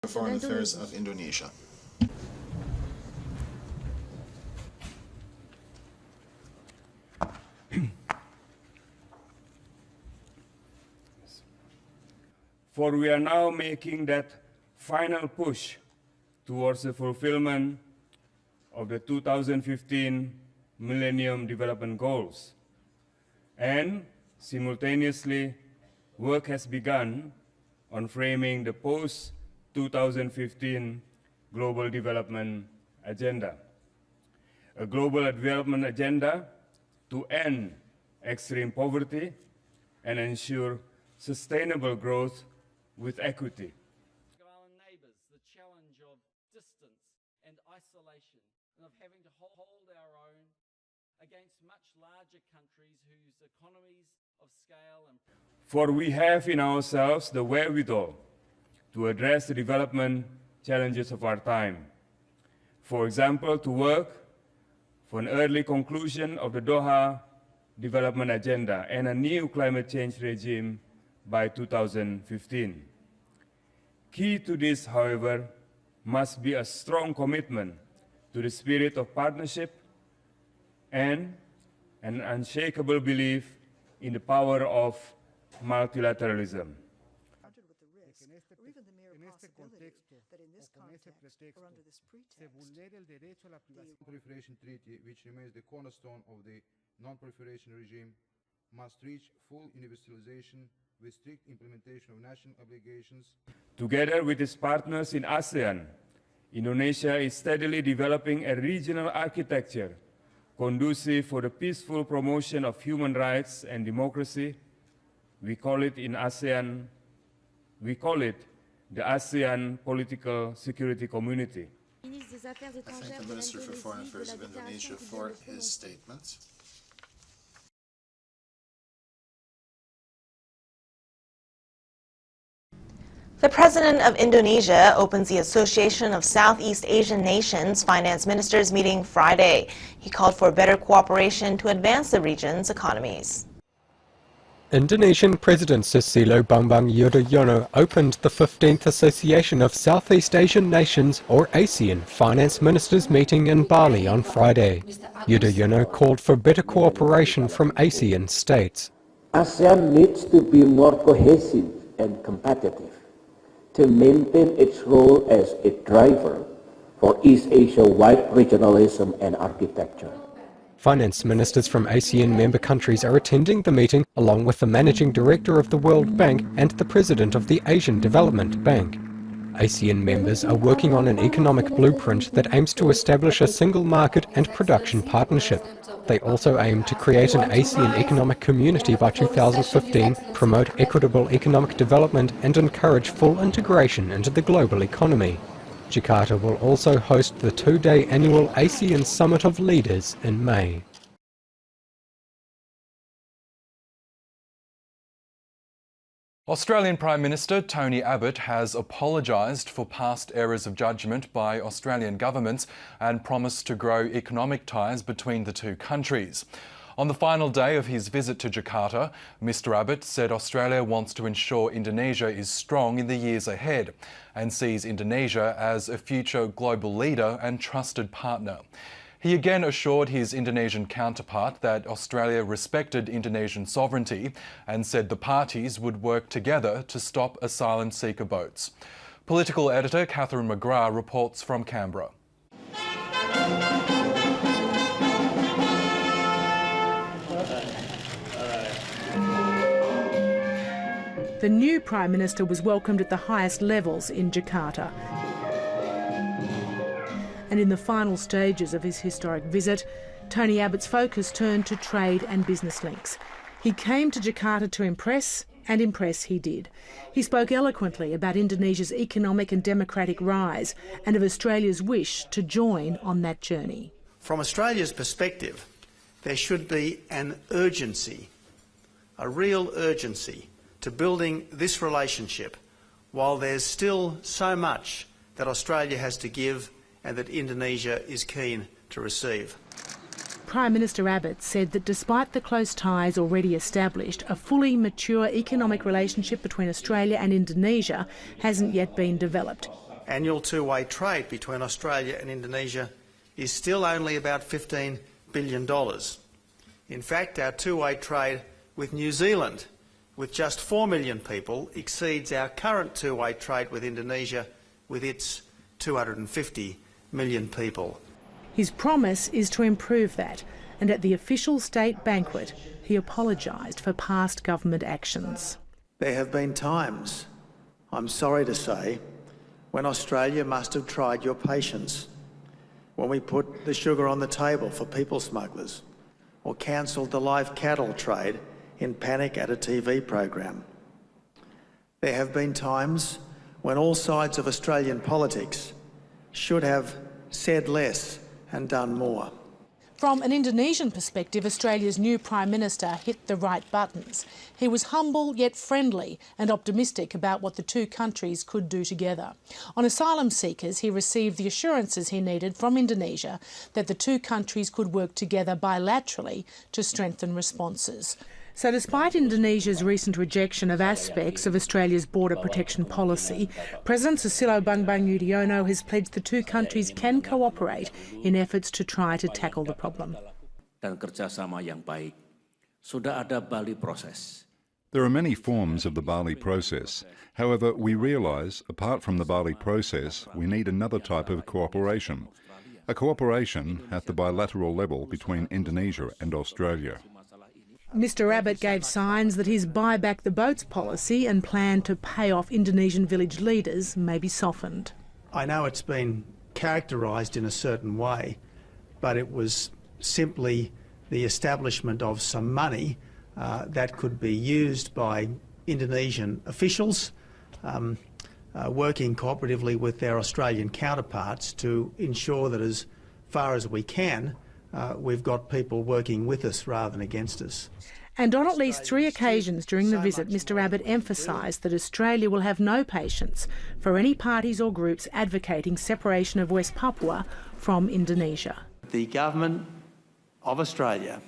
the Foreign Affairs of Indonesia. For we are now making that final push towards the fulfillment of the 2015 Millennium Development Goals. And simultaneously, work has begun on framing the post-2015 Global Development Agenda. A global development agenda to end extreme poverty and ensure sustainable growth with equity. Island neighbours, the challenge of distance and isolation, and of having to hold our own against much larger countries whose economies of scale and... For we have in ourselves the wherewithal to address the development challenges of our time. For example, to work for an early conclusion of the Doha Development Agenda and a new climate change regime by 2015. Key to this, however, must be a strong commitment to the spirit of partnership and an unshakable belief in the power of multilateralism. Non-proliferation treaty, which remains the cornerstone of the non-proliferation regime, must reach full universalization with strict implementation of national obligations. Together with its partners in ASEAN, Indonesia is steadily developing a regional architecture conducive for the peaceful promotion of human rights and democracy. We call it the ASEAN Political Security Community. I thank the Minister for Foreign Affairs of Indonesia for his statement. The President of Indonesia opens the Association of Southeast Asian Nations Finance Ministers meeting Friday. He called for better cooperation to advance the region's economies. Indonesian President Susilo Bambang Yudhoyono opened the 15th Association of Southeast Asian Nations, or ASEAN, Finance Ministers meeting in Bali on Friday. Yudhoyono called for better cooperation from ASEAN states. ASEAN needs to be more cohesive and competitive to maintain its role as a driver for East Asia-wide regionalism and architecture. Finance ministers from ASEAN member countries are attending the meeting along with the Managing Director of the World Bank and the President of the Asian Development Bank. ASEAN members are working on an economic blueprint that aims to establish a single market and production partnership. They also aim to create an ASEAN economic community by 2015, promote equitable economic development and encourage full integration into the global economy. Jakarta will also host the two-day annual ASEAN Summit of Leaders in May. Australian Prime Minister Tony Abbott has apologised for past errors of judgment by Australian governments and promised to grow economic ties between the two countries. On the final day of his visit to Jakarta, Mr Abbott said Australia wants to ensure Indonesia is strong in the years ahead and sees Indonesia as a future global leader and trusted partner. He again assured his Indonesian counterpart that Australia respected Indonesian sovereignty and said the parties would work together to stop asylum seeker boats. Political editor Catherine McGrath reports from Canberra. The new Prime Minister was welcomed at the highest levels in Jakarta. And in the final stages of his historic visit, Tony Abbott's focus turned to trade and business links. He came to Jakarta to impress, and impress he did. He spoke eloquently about Indonesia's economic and democratic rise and of Australia's wish to join on that journey. From Australia's perspective, there should be an urgency, a real urgency, to building this relationship while there's still so much that Australia has to give and that Indonesia is keen to receive. Prime Minister Abbott said that despite the close ties already established, a fully mature economic relationship between Australia and Indonesia hasn't yet been developed. annual two-way trade between Australia and Indonesia is still only about $15 billion. In fact, our two-way trade with New Zealand, with just 4 million people, exceeds our current two-way trade with Indonesia with its 250 million people. His promise is to improve that, and at the official state banquet, he apologised for past government actions. There have been times, I'm sorry to say, when Australia must have tried your patience, when we put the sugar on the table for people smugglers, or cancelled the live cattle trade in panic at a TV program. There have been times when all sides of Australian politics should have said less and done more. From an Indonesian perspective, Australia's new Prime Minister hit the right buttons. He was humble yet friendly and optimistic about what the two countries could do together. On asylum seekers, he received the assurances he needed from Indonesia that the two countries could work together bilaterally to strengthen responses. So despite Indonesia's recent rejection of aspects of Australia's border protection policy, President Susilo Bambang Yudhoyono has pledged the two countries can cooperate in efforts to try to tackle the problem. Dan kerjasama yang baik. Sudah ada Bali proses. There are many forms of the Bali process. However, we realise, apart from the Bali process, we need another type of cooperation. A cooperation at the bilateral level between Indonesia and Australia. Mr Abbott gave signs that his buy back the boats policy and plan to pay off Indonesian village leaders may be softened. I know it's been characterised in a certain way, but it was simply the establishment of some money that could be used by Indonesian officials working cooperatively with their Australian counterparts to ensure that as far as we can, we've got people working with us rather than against us. And on at least 3 occasions during the visit, Mr Abbott emphasised that Australia will have no patience for any parties or groups advocating separation of West Papua from Indonesia. The government of Australia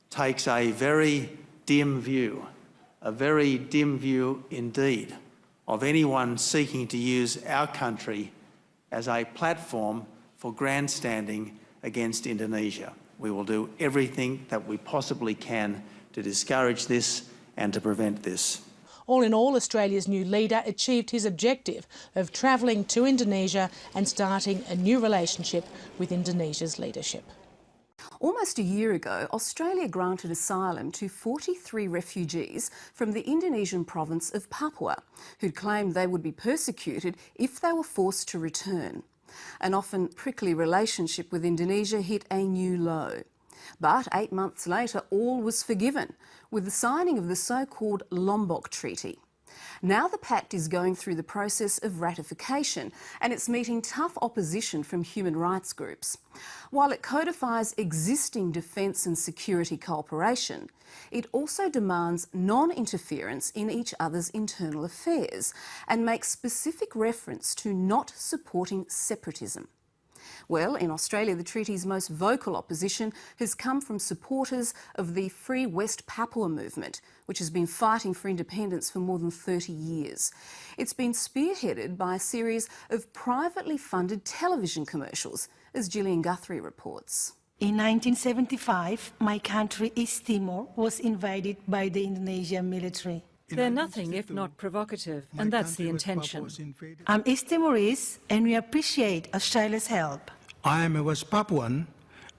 takes a very dim view indeed, of anyone seeking to use our country as a platform for grandstanding against Indonesia. We will do everything that we possibly can to discourage this and to prevent this. All in all, Australia's new leader achieved his objective of travelling to Indonesia and starting a new relationship with Indonesia's leadership. Almost a year ago, Australia granted asylum to 43 refugees from the Indonesian province of Papua, who'd claimed they would be persecuted if they were forced to return. An often prickly relationship with Indonesia hit a new low. But 8 months later, all was forgiven with the signing of the so-called Lombok Treaty. Now the pact is going through the process of ratification and it's meeting tough opposition from human rights groups. While it codifies existing defence and security cooperation, it also demands non-interference in each other's internal affairs and makes specific reference to not supporting separatism. Well, in Australia, the treaty's most vocal opposition has come from supporters of the Free West Papua movement, which has been fighting for independence for more than 30 years. It's been spearheaded by a series of privately funded television commercials, as Gillian Guthrie reports. In 1975, my country, East Timor, was invaded by the Indonesian military. They're nothing if not provocative, and that's the intention. I'm East Timorese, and we appreciate Australia's help. I am a West Papuan,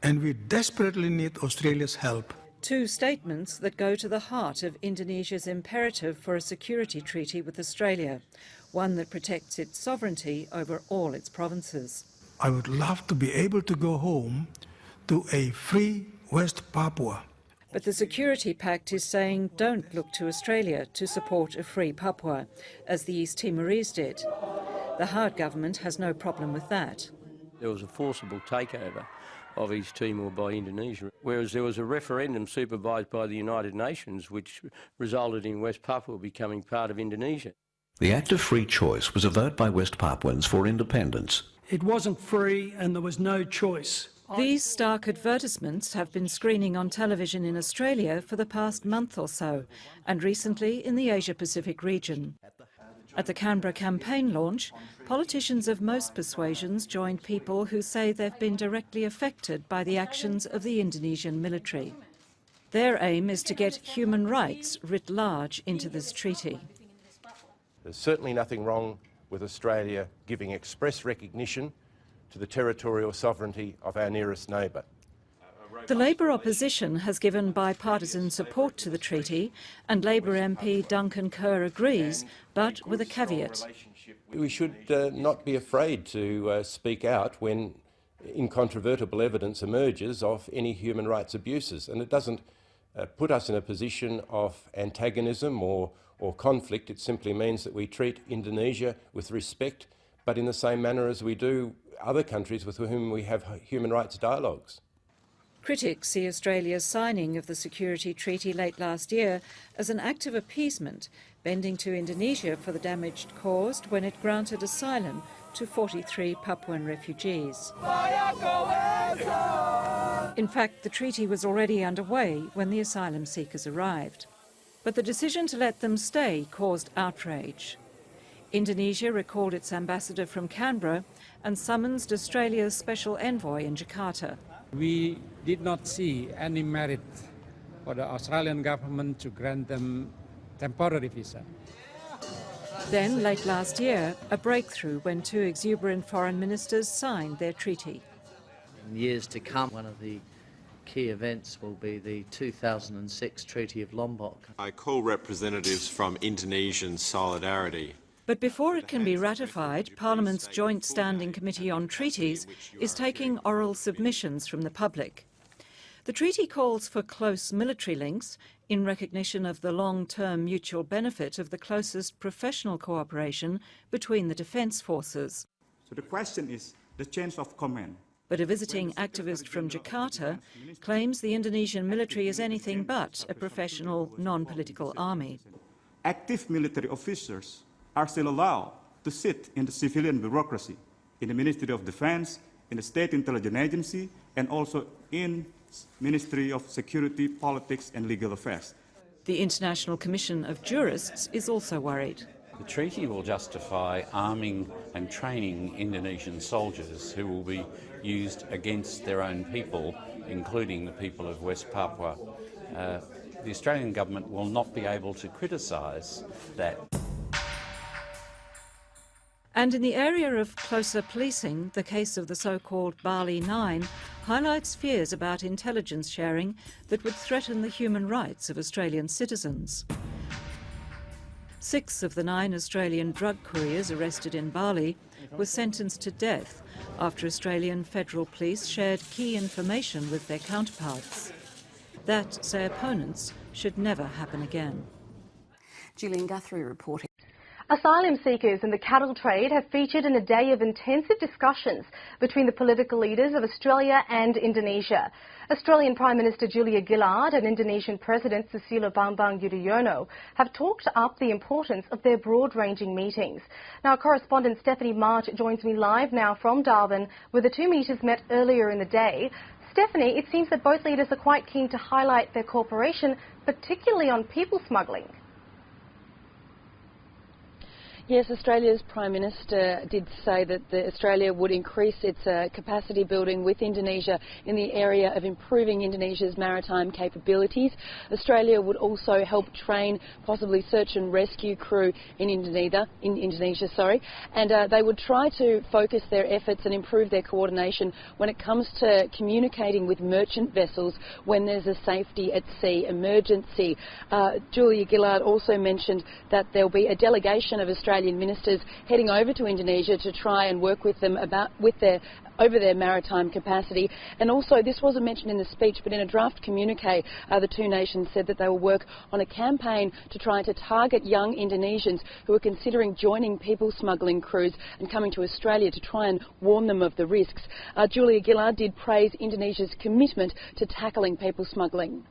and we desperately need Australia's help. Two statements that go to the heart of Indonesia's imperative for a security treaty with Australia, one that protects its sovereignty over all its provinces. I would love to be able to go home to a free West Papua. But the Security Pact is saying don't look to Australia to support a free Papua, as the East Timorese did. The Hard government has no problem with that. There was a forcible takeover of East Timor by Indonesia, whereas there was a referendum supervised by the United Nations which resulted in West Papua becoming part of Indonesia. The act of free choice was a vote by West Papuans for independence. It wasn't free and there was no choice. These stark advertisements have been screening on television in Australia for the past month or so, and recently in the Asia-Pacific region. At the Canberra campaign launch, politicians of most persuasions joined people who say they've been directly affected by the actions of the Indonesian military. Their aim is to get human rights writ large into this treaty. There's certainly nothing wrong with Australia giving express recognition to the territorial sovereignty of our nearest neighbour. The Labor opposition has given bipartisan support to the treaty, and Labor MP Duncan Kerr agrees, but with a caveat. We should not be afraid to speak out when incontrovertible evidence emerges of any human rights abuses, and it doesn't put us in a position of antagonism or conflict. It simply means that we treat Indonesia with respect, but in the same manner as we do other countries with whom we have human rights dialogues. Critics see Australia's signing of the security treaty late last year as an act of appeasement, bending to Indonesia for the damage caused when it granted asylum to 43 Papuan refugees. In fact, the treaty was already underway when the asylum seekers arrived. But the decision to let them stay caused outrage. Indonesia recalled its ambassador from Canberra and summoned Australia's special envoy in Jakarta. We did not see any merit for the Australian government to grant them temporary visa. Then, late last year, a breakthrough when two exuberant foreign ministers signed their treaty. In years to come, one of the key events will be the 2006 Treaty of Lombok. I call representatives from Indonesian Solidarity. But before it can be ratified, Parliament's Joint Standing Committee on Treaties is taking oral submissions from the public. The treaty calls for close military links in recognition of the long-term mutual benefit of the closest professional cooperation between the defence forces. So the question is the change of command. But a visiting activist from Jakarta claims the Indonesian military is anything but a professional, non-political army. Active military officers are still allowed to sit in the civilian bureaucracy, in the Ministry of Defense, in the State Intelligence Agency, and also in Ministry of Security, Politics and Legal Affairs. The International Commission of Jurists is also worried. The treaty will justify arming and training Indonesian soldiers who will be used against their own people, including the people of West Papua. The Australian government will not be able to criticise that. And in the area of closer policing, the case of the so-called Bali 9 highlights fears about intelligence sharing that would threaten the human rights of Australian citizens. 6 of the 9 Australian drug couriers arrested in Bali were sentenced to death after Australian federal police shared key information with their counterparts. That, say opponents, should never happen again. Gillian Guthrie reporting. Asylum seekers and the cattle trade have featured in a day of intensive discussions between the political leaders of Australia and Indonesia. Australian Prime Minister Julia Gillard and Indonesian President Susilo Bambang Yudhoyono have talked up the importance of their broad-ranging meetings. Now, correspondent Stephanie March joins me live now from Darwin, where the two meetings met earlier in the day. Stephanie, it seems that both leaders are quite keen to highlight their cooperation, particularly on people smuggling. Yes, Australia's Prime Minister did say that Australia would increase its capacity building with Indonesia in the area of improving Indonesia's maritime capabilities. Australia would also help train possibly search and rescue crew in Indonesia, and they would try to focus their efforts and improve their coordination when it comes to communicating with merchant vessels when there's a safety at sea emergency. Julia Gillard also mentioned that there will be a delegation of Australian ministers heading over to Indonesia to try and work with them over their maritime capacity. And also, this wasn't mentioned in the speech, but in a draft communique, the two nations said that they will work on a campaign to try to target young Indonesians who are considering joining people smuggling crews and coming to Australia to try and warn them of the risks. Julia Gillard did praise Indonesia's commitment to tackling people smuggling.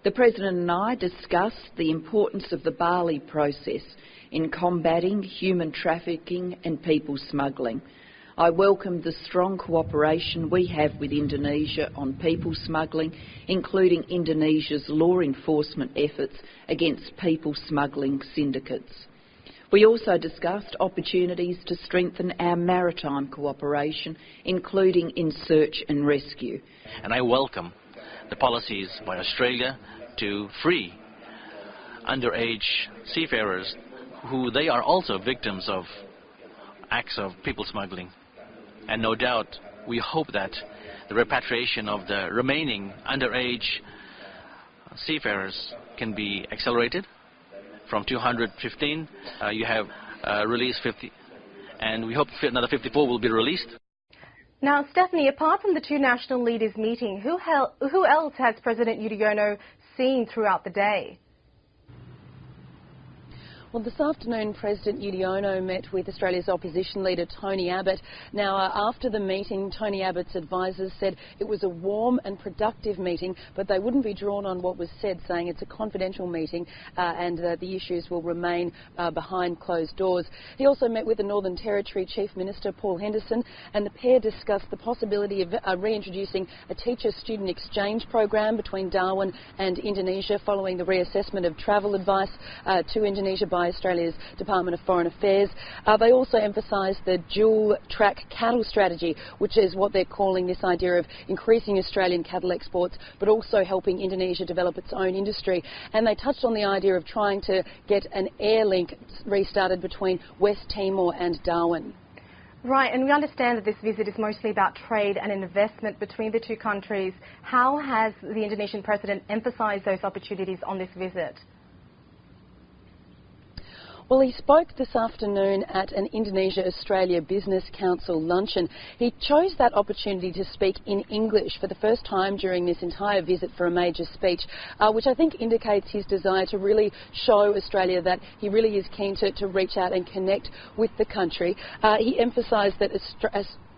The President and I discussed the importance of the Bali process in combating human trafficking and people smuggling. I welcomed the strong cooperation we have with Indonesia on people smuggling, including Indonesia's law enforcement efforts against people smuggling syndicates. We also discussed opportunities to strengthen our maritime cooperation, including in search and rescue. And I welcome the policies by Australia to free underage seafarers who they are also victims of acts of people smuggling. And no doubt we hope that the repatriation of the remaining underage seafarers can be accelerated. From 215, you have released 50, and we hope another 54 will be released. Now, Stephanie, apart from the two national leaders meeting, who else has President Yudhoyono seen throughout the day? Well, this afternoon, President Yudhoyono met with Australia's opposition leader, Tony Abbott. Now, after the meeting, Tony Abbott's advisers said it was a warm and productive meeting, but they wouldn't be drawn on what was said, saying it's a confidential meeting and the issues will remain behind closed doors. He also met with the Northern Territory Chief Minister, Paul Henderson, and the pair discussed the possibility of reintroducing a teacher-student exchange program between Darwin and Indonesia following the reassessment of travel advice to Indonesia by Australia's Department of Foreign Affairs. They also emphasised the dual-track cattle strategy, which is what they're calling this idea of increasing Australian cattle exports, but also helping Indonesia develop its own industry. And they touched on the idea of trying to get an air link restarted between West Timor and Darwin. Right, and we understand that this visit is mostly about trade and investment between the two countries. How has the Indonesian president emphasised those opportunities on this visit? Well, he spoke this afternoon at an Indonesia-Australia Business Council luncheon. He chose that opportunity to speak in English for the first time during this entire visit for a major speech, which I think indicates his desire to really show Australia that he really is keen to reach out and connect with the country. He emphasised that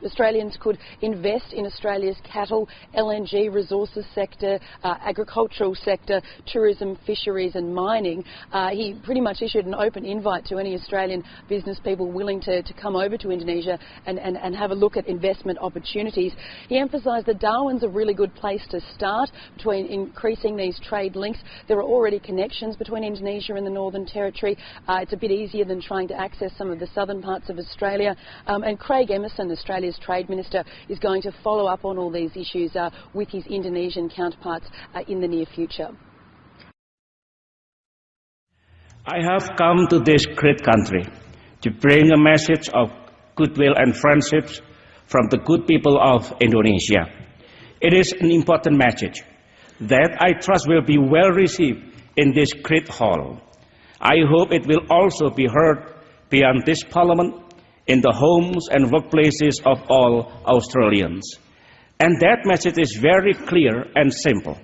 Australians could invest in Australia's cattle, LNG resources sector, agricultural sector, tourism, fisheries and mining. He pretty much issued an open invite to any Australian business people willing to come over to Indonesia and have a look at investment opportunities. He emphasised that Darwin's a really good place to start between increasing these trade links. There are already connections between Indonesia and the Northern Territory. It's a bit easier than trying to access some of the southern parts of Australia. And Craig Emerson, Australia's Trade Minister, is going to follow up on all these issues with his Indonesian counterparts in the near future. I have come to this great country to bring a message of goodwill and friendships from the good people of Indonesia. It is an important message that I trust will be well received in this great hall. I hope it will also be heard beyond this parliament, in the homes and workplaces of all Australians. And that message is very clear and simple.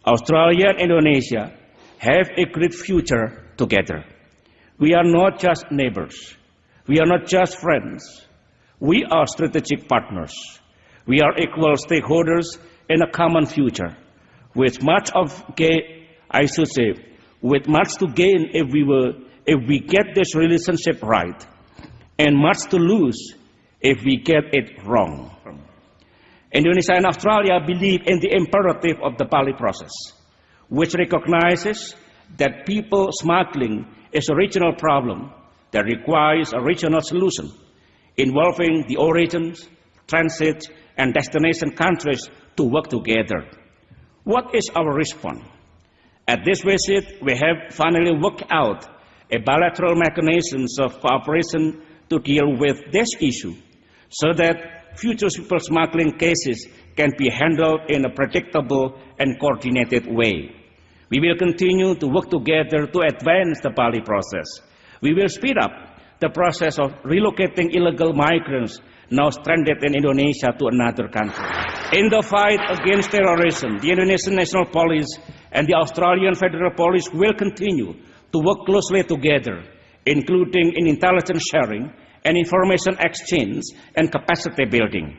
Australia and Indonesia have a great future together. We are not just neighbors. We are not just friends. We are strategic partners. We are equal stakeholders in a common future, with much to gain if we get this relationship right, and much to lose if we get it wrong. Indonesia and Australia believe in the imperative of the Bali process, which recognizes that people smuggling is a regional problem that requires a regional solution involving the origins, transit, and destination countries to work together. What is our response? At this visit, we have finally worked out a bilateral mechanisms of cooperation to deal with this issue, so that future people smuggling cases can be handled in a predictable and coordinated way. We will continue to work together to advance the Bali process. We will speed up the process of relocating illegal migrants now stranded in Indonesia to another country. In the fight against terrorism, the Indonesian National Police and the Australian Federal Police will continue to work closely together, including in intelligence sharing and information exchange and capacity building.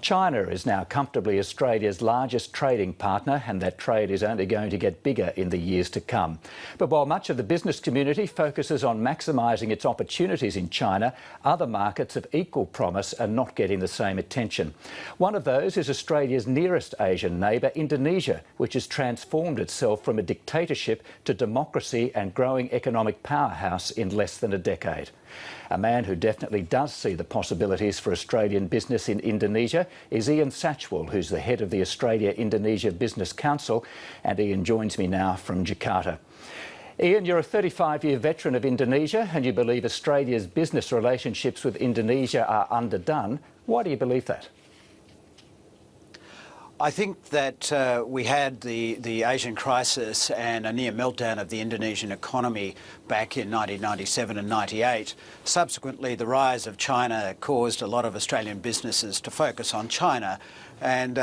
China is now comfortably Australia's largest trading partner, and that trade is only going to get bigger in the years to come. But while much of the business community focuses on maximising its opportunities in China, other markets of equal promise are not getting the same attention. One of those is Australia's nearest Asian neighbour, Indonesia, which has transformed itself from a dictatorship to democracy and growing economic powerhouse in less than a decade. A man who definitely does see the possibilities for Australian business in Indonesia is Ian Satchwell, who's the head of the Australia-Indonesia Business Council, and Ian joins me now from Jakarta. Ian, you're a 35-year veteran of Indonesia and you believe Australia's business relationships with Indonesia are underdone. Why do you believe that? I think that we had the Asian crisis and a near meltdown of the Indonesian economy back in 1997 and 98. Subsequently, the rise of China caused a lot of Australian businesses to focus on China, and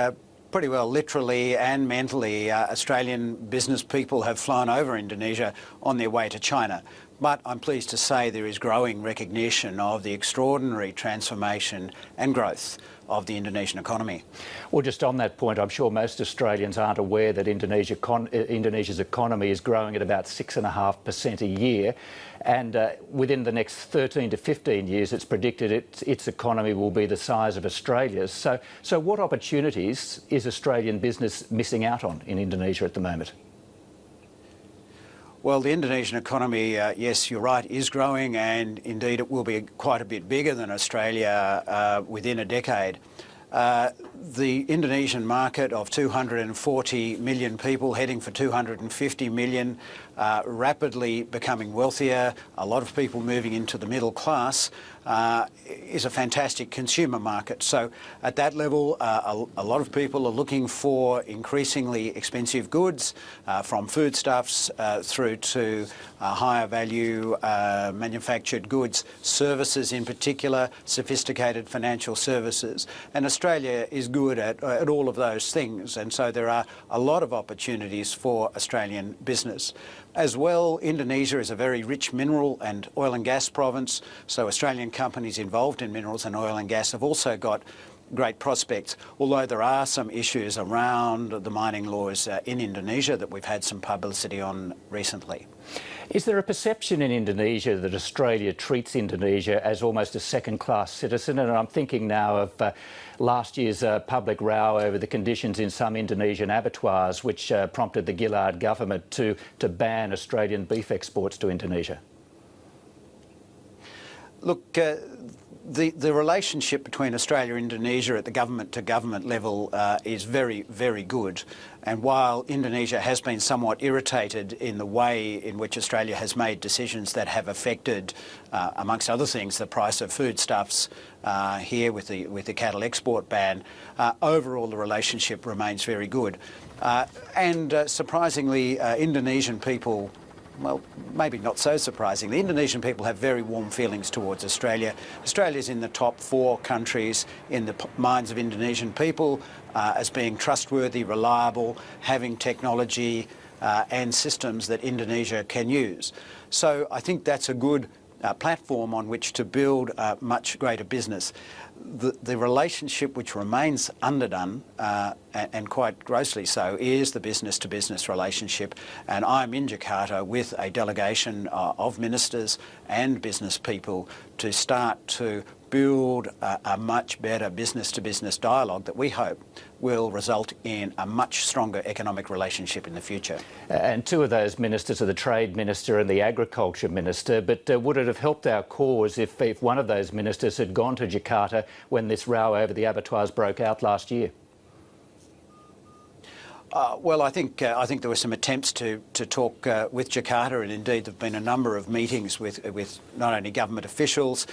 pretty well literally and mentally, Australian business people have flown over Indonesia on their way to China. But I'm pleased to say there is growing recognition of the extraordinary transformation and growth of the Indonesian economy. Well, just on that point, I'm sure most Australians aren't aware that Indonesia's economy is growing at about 6.5% a year, and within the next 13 to 15 years it's predicted its economy will be the size of Australia's. So what opportunities is Australian business missing out on in Indonesia at the moment? Well, the Indonesian economy, yes, you're right, is growing, and indeed it will be quite a bit bigger than Australia within a decade. The Indonesian market of 240 million people heading for 250 million, rapidly becoming wealthier, a lot of people moving into the middle class, is a fantastic consumer market. So at that level, a lot of people are looking for increasingly expensive goods, from foodstuffs through to higher value manufactured goods, services in particular, sophisticated financial services. And Australia is good at all of those things, and so there are a lot of opportunities for Australian business. As well, Indonesia is a very rich mineral and oil and gas province, so Australian companies involved in minerals and oil and gas have also got great prospects, although there are some issues around the mining laws in Indonesia that we've had some publicity on recently. Is there a perception in Indonesia that Australia treats Indonesia as almost a second-class citizen? And I'm thinking now of last year's public row over the conditions in some Indonesian abattoirs, which prompted the Gillard government to ban Australian beef exports to Indonesia. Look, the relationship between Australia and Indonesia at the government-to-government level is very, very good. And while Indonesia has been somewhat irritated in the way in which Australia has made decisions that have affected, amongst other things, the price of foodstuffs here with the cattle export ban, overall the relationship remains very good. And surprisingly, Indonesian people, well, maybe not so surprising, the Indonesian people have very warm feelings towards Australia. Australia's in the top 4 countries in the minds of Indonesian people as being trustworthy, reliable, having technology and systems that Indonesia can use. So I think that's a good platform on which to build much greater business. The relationship which remains underdone, and quite grossly so, is the business-to-business relationship. And I'm in Jakarta with a delegation of ministers and business people to start to build a much better business-to-business dialogue that we hope will result in a much stronger economic relationship in the future. And 2 of those ministers are the Trade Minister and the Agriculture Minister, but would it have helped our cause if one of those ministers had gone to Jakarta when this row over the abattoirs broke out last year? Well, I think there were some attempts to talk with Jakarta, and indeed there have been a number of meetings with not only government officials,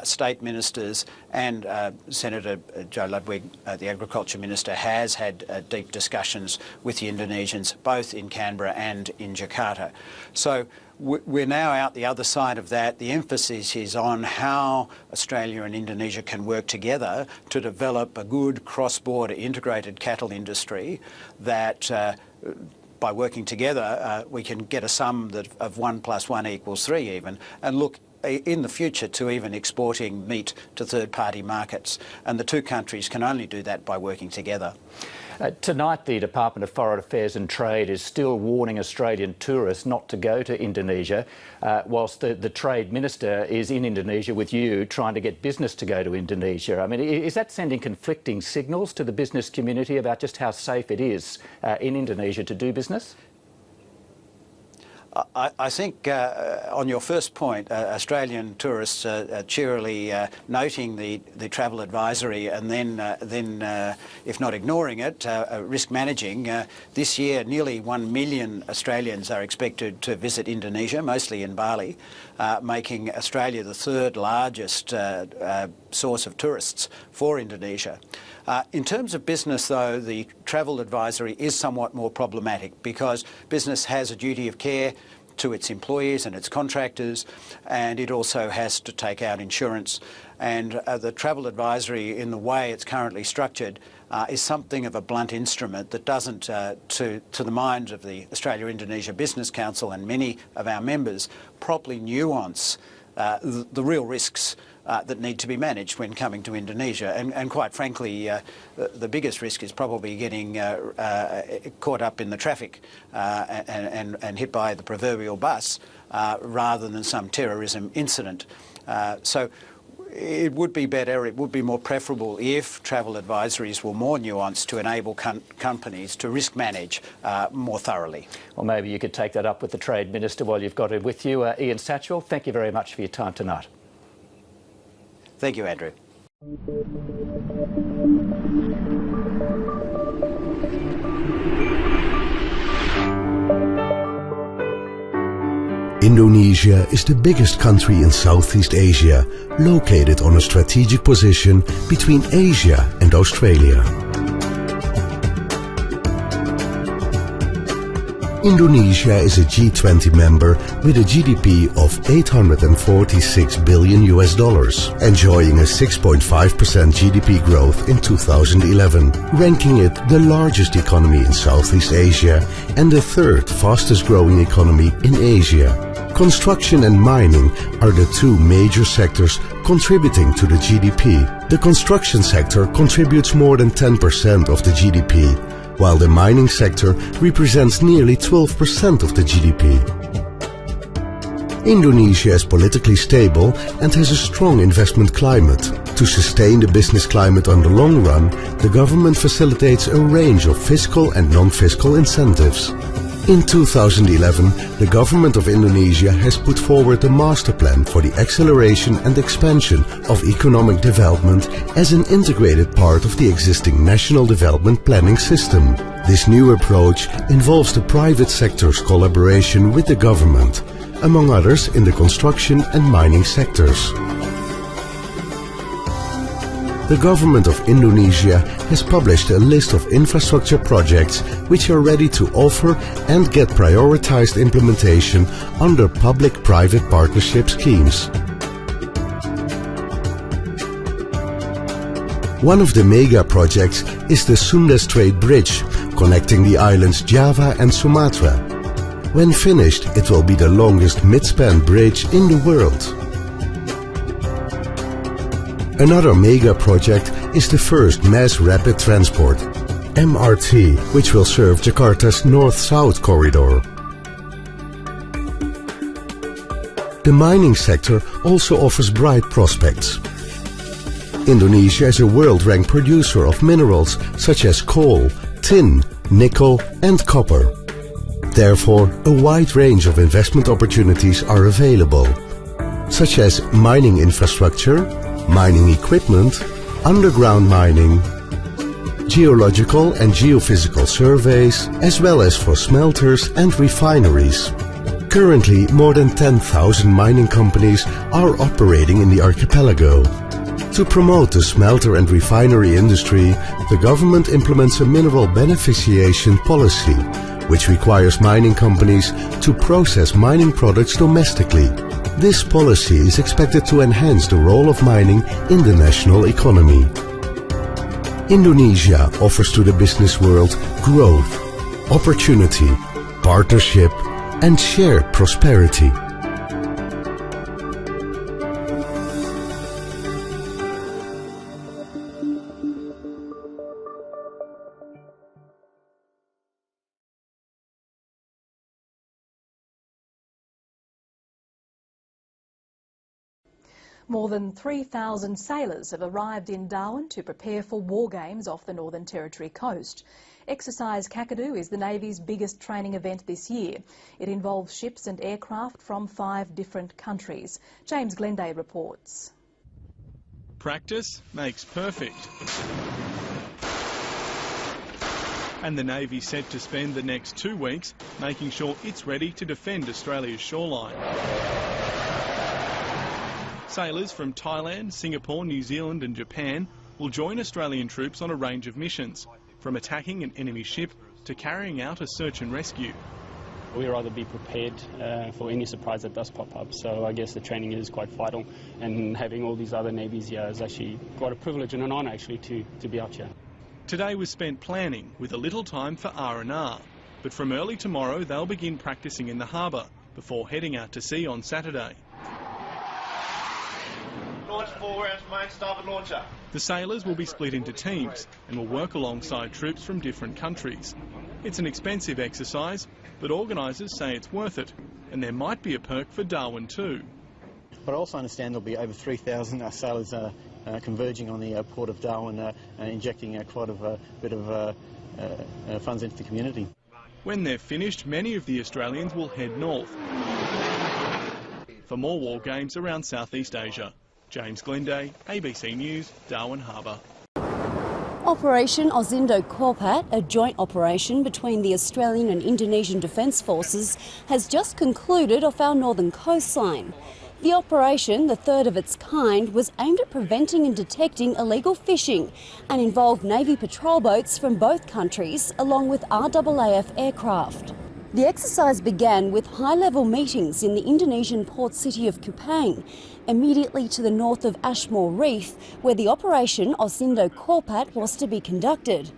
state ministers, and Senator Joe Ludwig, the Agriculture Minister, has had deep discussions with the Indonesians, both in Canberra and in Jakarta. So we're now out the other side of that. The emphasis is on how Australia and Indonesia can work together to develop a good cross-border integrated cattle industry that by working together we can get a sum of 1 + 1 = 3 even. And look, in the future to even exporting meat to third-party markets. And the two countries can only do that by working together. Tonight, the Department of Foreign Affairs and Trade is still warning Australian tourists not to go to Indonesia, whilst the Trade Minister is in Indonesia with you trying to get business to go to Indonesia. I mean, is that sending conflicting signals to the business community about just how safe it is in Indonesia to do business? I think on your first point, Australian tourists are cheerily noting the travel advisory and then if not ignoring it, risk managing. This year, nearly 1 million Australians are expected to visit Indonesia, mostly in Bali, making Australia the third largest source of tourists for Indonesia. In terms of business, though, the travel advisory is somewhat more problematic because business has a duty of care to its employees and its contractors, and it also has to take out insurance. And the travel advisory, in the way it's currently structured, is something of a blunt instrument that doesn't, to the minds of the Australia-Indonesia Business Council and many of our members, properly nuance the real risks that need to be managed when coming to Indonesia. And quite frankly, the biggest risk is probably getting caught up in the traffic and hit by the proverbial bus rather than some terrorism incident. So it would be better, it would be more preferable if travel advisories were more nuanced to enable companies to risk manage more thoroughly. Well, maybe you could take that up with the Trade Minister while you've got him with you. Ian Satchell, thank you very much for your time tonight. Thank you, Andrew. Indonesia is the biggest country in Southeast Asia, located on a strategic position between Asia and Australia. Indonesia is a G20 member with a GDP of $846 billion, enjoying a 6.5% GDP growth in 2011, ranking it the largest economy in Southeast Asia and the third fastest growing economy in Asia. Construction and mining are the two major sectors contributing to the GDP. The construction sector contributes more than 10% of the GDP, while the mining sector represents nearly 12% of the GDP. Indonesia is politically stable and has a strong investment climate. To sustain the business climate on the long run, the government facilitates a range of fiscal and non-fiscal incentives. In 2011, the government of Indonesia has put forward a master plan for the acceleration and expansion of economic development as an integrated part of the existing national development planning system. This new approach involves the private sector's collaboration with the government, among others in the construction and mining sectors. The government of Indonesia has published a list of infrastructure projects which are ready to offer and get prioritized implementation under public-private partnership schemes. One of the mega projects is the Sunda Strait Bridge, connecting the islands Java and Sumatra. When finished, it will be the longest mid-span bridge in the world. Another mega project is the first mass rapid transport, MRT, which will serve Jakarta's north-south corridor. The mining sector also offers bright prospects. Indonesia is a world-ranked producer of minerals such as coal, tin, nickel and copper. Therefore, a wide range of investment opportunities are available, such as mining infrastructure, mining equipment, underground mining, geological and geophysical surveys, as well as for smelters and refineries. Currently, more than 10,000 mining companies are operating in the archipelago. To promote the smelter and refinery industry, the government implements a mineral beneficiation policy, which requires mining companies to process mining products domestically. This policy is expected to enhance the role of mining in the national economy. Indonesia offers to the business world growth, opportunity, partnership and shared prosperity. More than 3,000 sailors have arrived in Darwin to prepare for war games off the Northern Territory coast. Exercise Kakadu is the Navy's biggest training event this year. It involves ships and aircraft from 5 different countries. James Glenday reports. Practice makes perfect. And the Navy's set to spend the next 2 weeks making sure it's ready to defend Australia's shoreline. Sailors from Thailand, Singapore, New Zealand and Japan will join Australian troops on a range of missions, from attacking an enemy ship to carrying out a search and rescue. We'd rather be prepared for any surprise that does pop up, so I guess the training is quite vital, and having all these other navies here is actually quite a privilege and an honour actually to be out here. Today was spent planning with a little time for R&R, but from early tomorrow they'll begin practising in the harbour before heading out to sea on Saturday. Launch forward as main starboard launcher. The sailors will be split into teams and will work alongside troops from different countries. It's an expensive exercise, but organisers say it's worth it, and there might be a perk for Darwin too. But I also understand there'll be over 3,000 sailors converging on the port of Darwin, injecting quite a bit of funds into the community. When they're finished, many of the Australians will head north for more war games around Southeast Asia. James Glenday, ABC News, Darwin Harbour. Operation Osindo Korpat, a joint operation between the Australian and Indonesian Defence Forces, has just concluded off our northern coastline. The operation, the third of its kind, was aimed at preventing and detecting illegal fishing and involved Navy patrol boats from both countries along with RAAF aircraft. The exercise began with high-level meetings in the Indonesian port city of Kupang, immediately to the north of Ashmore Reef, where the Operation Osindo Korpat was to be conducted.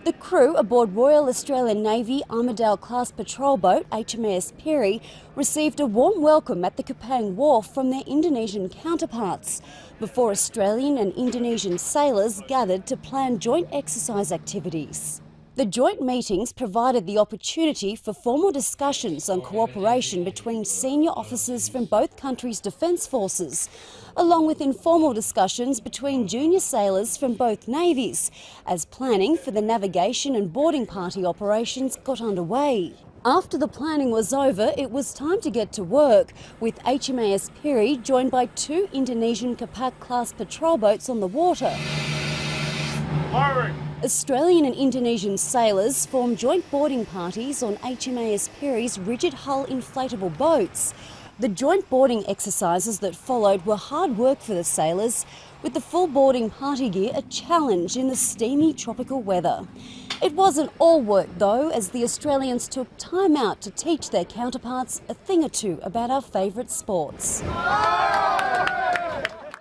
The crew aboard Royal Australian Navy Armidale-class patrol boat HMAS Piri received a warm welcome at the Kupang wharf from their Indonesian counterparts, before Australian and Indonesian sailors gathered to plan joint exercise activities. The joint meetings provided the opportunity for formal discussions on cooperation between senior officers from both countries' defence forces, along with informal discussions between junior sailors from both navies, as planning for the navigation and boarding party operations got underway. After the planning was over, it was time to get to work, with HMAS Piri joined by 2 Indonesian Kapak-class patrol boats on the water. Firing! Australian and Indonesian sailors formed joint boarding parties on HMAS Piri's rigid hull inflatable boats. The joint boarding exercises that followed were hard work for the sailors, with the full boarding party gear a challenge in the steamy tropical weather. It wasn't all work though, as the Australians took time out to teach their counterparts a thing or two about our favourite sports.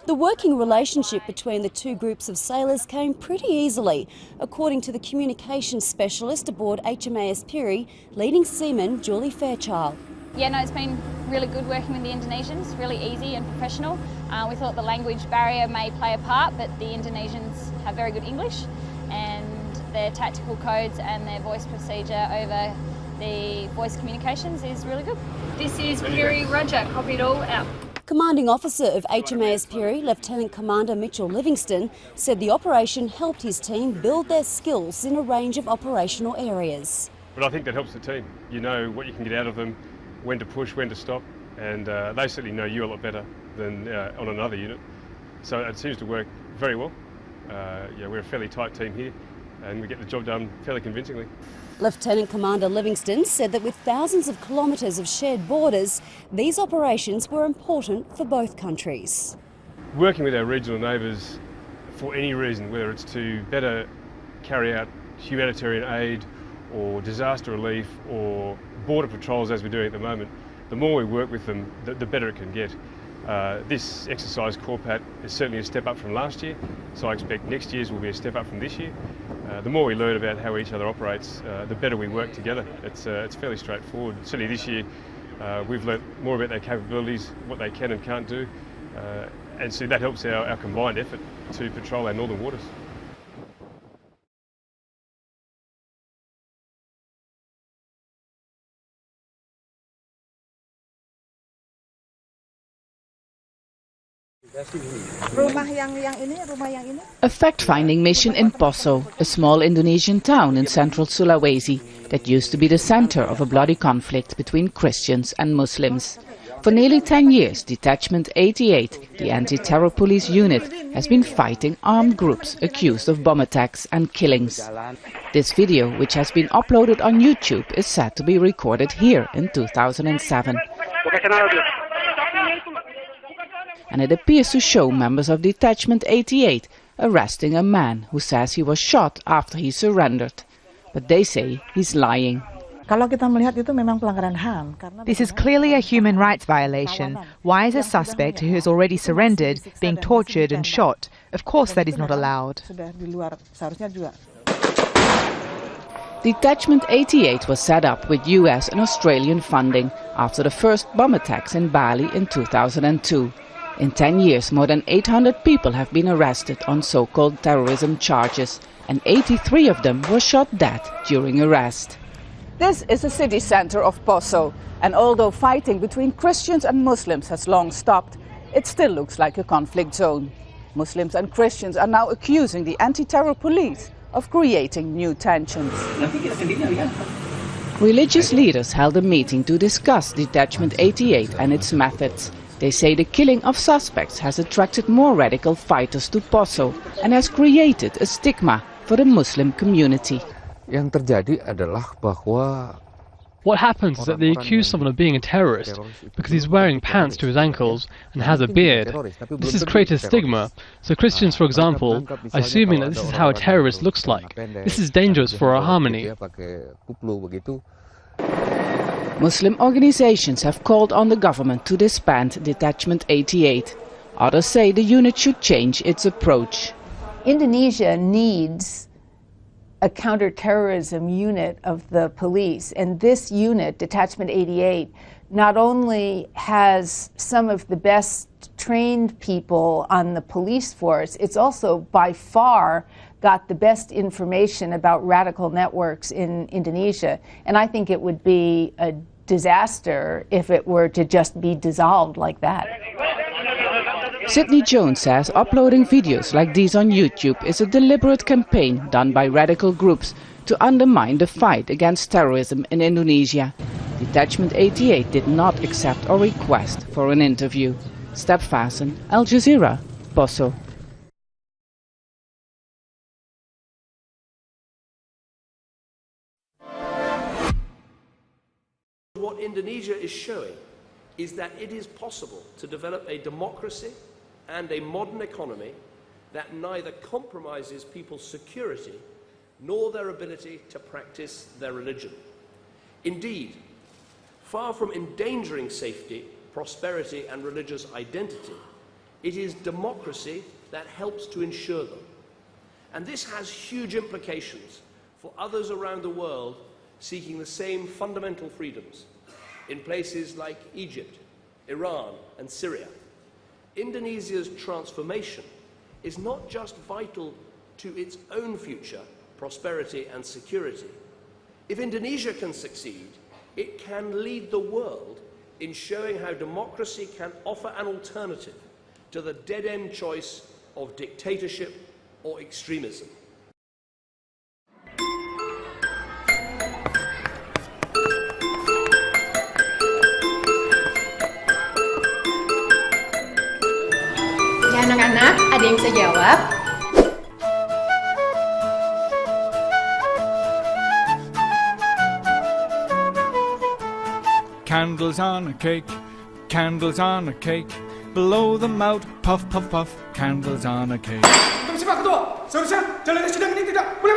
The working relationship between the 2 groups of sailors came pretty easily, according to the communications specialist aboard HMAS Piri, leading seaman Julie Fairchild. Yeah, no, it's been really good working with the Indonesians, really easy and professional. We thought the language barrier may play a part, but the Indonesians have very good English, and their tactical codes and their voice procedure over the voice communications is really good. This is Piri, roger, copied all, out. Commanding officer of HMAS Piri, Lieutenant Commander Mitchell Livingston, said the operation helped his team build their skills in a range of operational areas. But I think that helps the team. You know what you can get out of them, when to push, when to stop, and they certainly know you a lot better than on another unit. So it seems to work very well. Yeah, we're a fairly tight team here, and we get the job done fairly convincingly. Lieutenant Commander Livingston said that with thousands of kilometres of shared borders, these operations were important for both countries. Working with our regional neighbours for any reason, whether it's to better carry out humanitarian aid or disaster relief or border patrols as we're doing at the moment, the more we work with them, the better it can get. This exercise Korpat is certainly a step up from last year, so I expect next year's will be a step up from this year. The more we learn about how each other operates, the better we work together. It's fairly straightforward. Certainly this year we've learnt more about their capabilities, what they can and can't do, and so that helps our combined effort to patrol our northern waters. A fact-finding mission in Poso, a small Indonesian town in central Sulawesi that used to be the center of a bloody conflict between Christians and Muslims. For nearly 10 years, Detachment 88, the anti-terror police unit, has been fighting armed groups accused of bomb attacks and killings. This video, which has been uploaded on YouTube, is said to be recorded here in 2007. And it appears to show members of Detachment 88 arresting a man who says he was shot after he surrendered. But they say he's lying. This is clearly a human rights violation. Why is a suspect who has already surrendered being tortured and shot? Of course that is not allowed. Detachment 88 was set up with US and Australian funding after the first bomb attacks in Bali in 2002. In 10 years, more than 800 people have been arrested on so-called terrorism charges, and 83 of them were shot dead during arrest. This is the city center of Poso, and although fighting between Christians and Muslims has long stopped, it still looks like a conflict zone. Muslims and Christians are now accusing the anti-terror police of creating new tensions. Religious leaders held a meeting to discuss Detachment 88 and its methods. They say the killing of suspects has attracted more radical fighters to Poso and has created a stigma for the Muslim community. What happens is that they accuse someone of being a terrorist because he's wearing pants to his ankles and has a beard. This has created a stigma. So Christians, for example, are assuming that this is how a terrorist looks like. This is dangerous for our harmony. Muslim organizations have called on the government to disband Detachment 88. Others say the unit should change its approach. Indonesia needs a counterterrorism unit of the police, and this unit, Detachment 88, not only has some of the best trained people on the police force, it's also by far got the best information about radical networks in Indonesia. And I think it would be a disaster if it were to just be dissolved like that. Sidney Jones says uploading videos like these on YouTube is a deliberate campaign done by radical groups to undermine the fight against terrorism in Indonesia. Detachment 88 did not accept or request for an interview. Step Fasten, Al Jazeera, Poso. What Indonesia is showing is that it is possible to develop a democracy and a modern economy that neither compromises people's security nor their ability to practice their religion. Indeed, far from endangering safety, prosperity and religious identity, it is democracy that helps to ensure them. And this has huge implications for others around the world seeking the same fundamental freedoms in places like Egypt, Iran and Syria. Indonesia's transformation is not just vital to its own future, prosperity and security. If Indonesia can succeed, it can lead the world in showing how democracy can offer an alternative to the dead-end choice of dictatorship or extremism. Anak-anak, ada yang bisa jawab? Candles on a cake, candles on a cake. Blow them out, puff, puff, puff. Candles on a cake. Permisi Pak Ketua, seharusnya jalan yang sidang ini tidak boleh.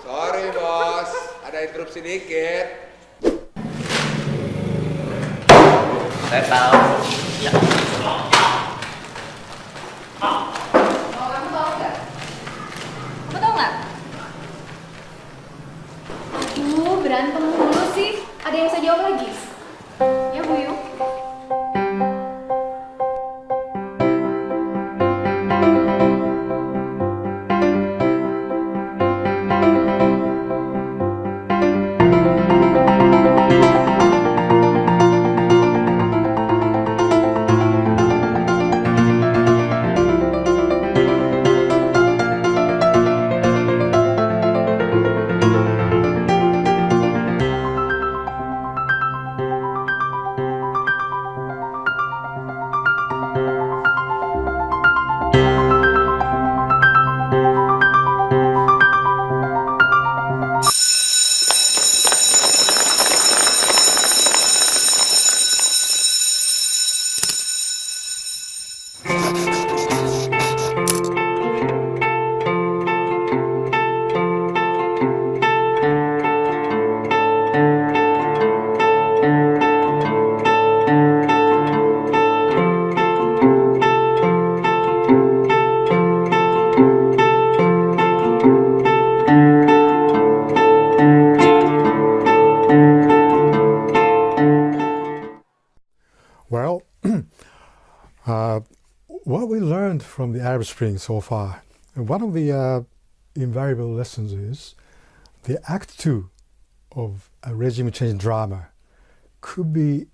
Sorry bos, ada interupsi dikit. Saya tahu. Ya. Kamu tahu nggak? Kamu tahu nggak? Aduh, berantem mulu sih. Ada yang bisa jawab lagi? Ya, Bu Yu. What we learned from the Arab Spring so far, one of the invariable lessons is the Act 2 of a regime change drama could be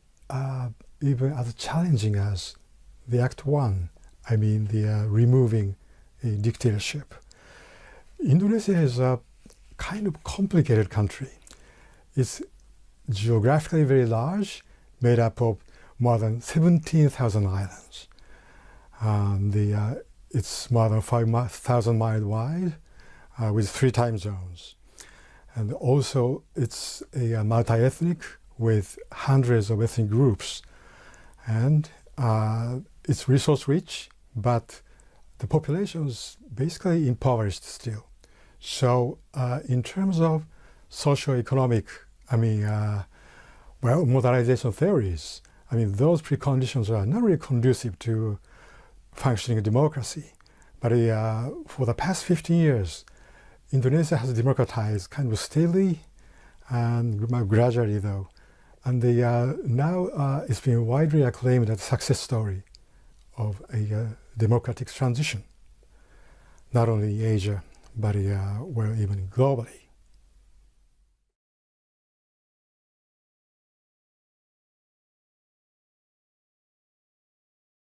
even as challenging as the Act 1, I mean the removing a dictatorship. Indonesia is a kind of complicated country. It's geographically very large, made up of more than 17,000 islands. It's more than 5,000 miles wide with 3 time zones. And also it's a multi-ethnic with hundreds of ethnic groups. And it's resource rich, but the population is basically impoverished still. So in terms of socio-economic, modernization theories, those preconditions are not really conducive to functioning democracy. But for the past 15 years, Indonesia has democratized kind of steadily and gradually though. And now it's been widely acclaimed as a success story of a democratic transition, not only in Asia, but even globally.